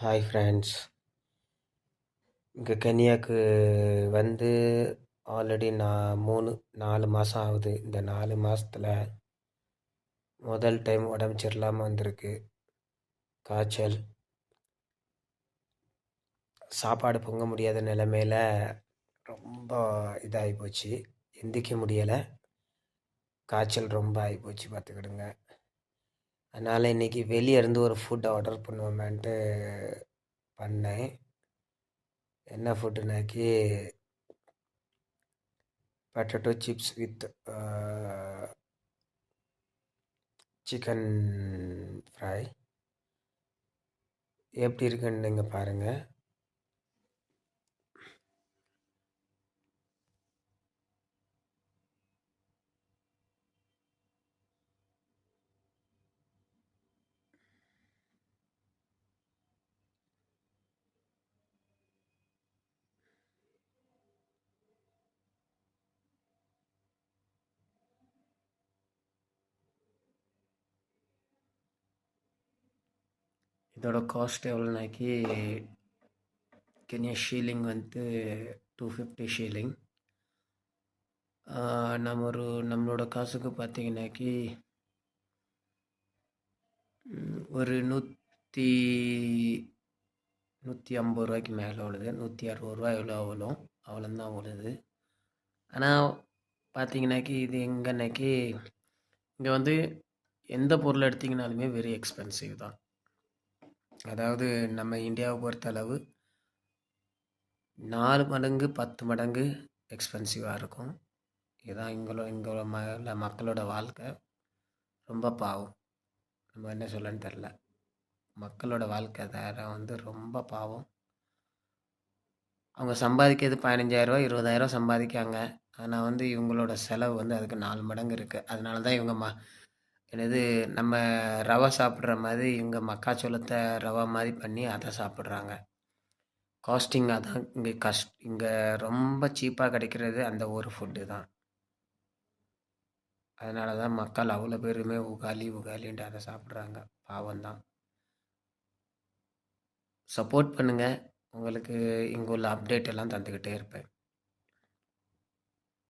Hi friends. இங்கே கென்யாக்கு வந்து already நான் 4 மாதம் ஆகுது. இந்த 4 மாதத்தில் முதல் டைம் உடம்பு சரியில்லாமல் வந்திருக்கு. காய்ச்சல், சாப்பாடு பொங்க முடியாத நிலைமையில ரொம்ப இதாகி போச்சு. எந்திரிக்க முடியலை. காய்ச்சல் ரொம்ப ஆகிப்போச்சு பார்த்துக்கிடுங்க. அதனால் இன்றைக்கி வெளியே இருந்து ஒரு ஃபுட் ஆர்டர் பண்ணுவோமேன்ட்டு பண்ணேன். என்ன ஃபுட்டுனாக்கி potato chips with chicken fry. எப்படி இருக்குன்னு நீங்கள் பாருங்கள். இதோட காஸ்ட் எவ்வளோனாக்கி கென்யா ஷீலிங் வந்து 250 ஷீலிங். நம்மளோட காசுக்கு பார்த்தீங்கன்னாக்கி ஒரு 150 ரூபாய்க்கு மேலே விழுது. 160 ரூபா எவ்வளோ அவ்வளோந்தான் விழுது. ஆனால் பார்த்தீங்கன்னாக்கி இது எங்கன்னாக்கி இங்கே வந்து எந்த பொருள் எடுத்திங்கனாலுமே வெரி எக்ஸ்பென்சிவ் தான். அதாவது நம்ம இந்தியாவை பொறுத்தளவு 4 மடங்கு 10 மடங்கு எக்ஸ்பென்சிவாக இருக்கும். இதுதான் இங்கே மக்களோட வாழ்க்கை. ரொம்ப பாவம். நம்ம என்ன சொல்லன்னு தெரில. மக்களோட வாழ்க்கை தரம் வந்து ரொம்ப பாவம். அவங்க சம்பாதிக்கிறது 15,000 20,000 சம்பாதிக்காங்க. ஆனால் வந்து இவங்களோட செலவு வந்து அதுக்கு 4 மடங்கு இருக்குது. அதனால தான் இவங்க என்னது நம்ம ரவை சாப்பிட்ற மாதிரி இவங்க மக்காச்சோளத்தை ரவை மாதிரி பண்ணி அதை சாப்பிட்றாங்க. காஸ்டிங் அதான் இங்கே ரொம்ப சீப்பாக கிடைக்கிறது அந்த ஒரு ஃபுட்டு தான். அதனால தான் மக்கள் அவ்வளோ பேருமே உகாலின்ட்டு அதை சாப்பிட்றாங்க. பாவம்தான். சப்போர்ட் பண்ணுங்கள். உங்களுக்கு இங்கே உள்ள அப்டேட் எல்லாம் தந்துக்கிட்டே இருப்பேன்.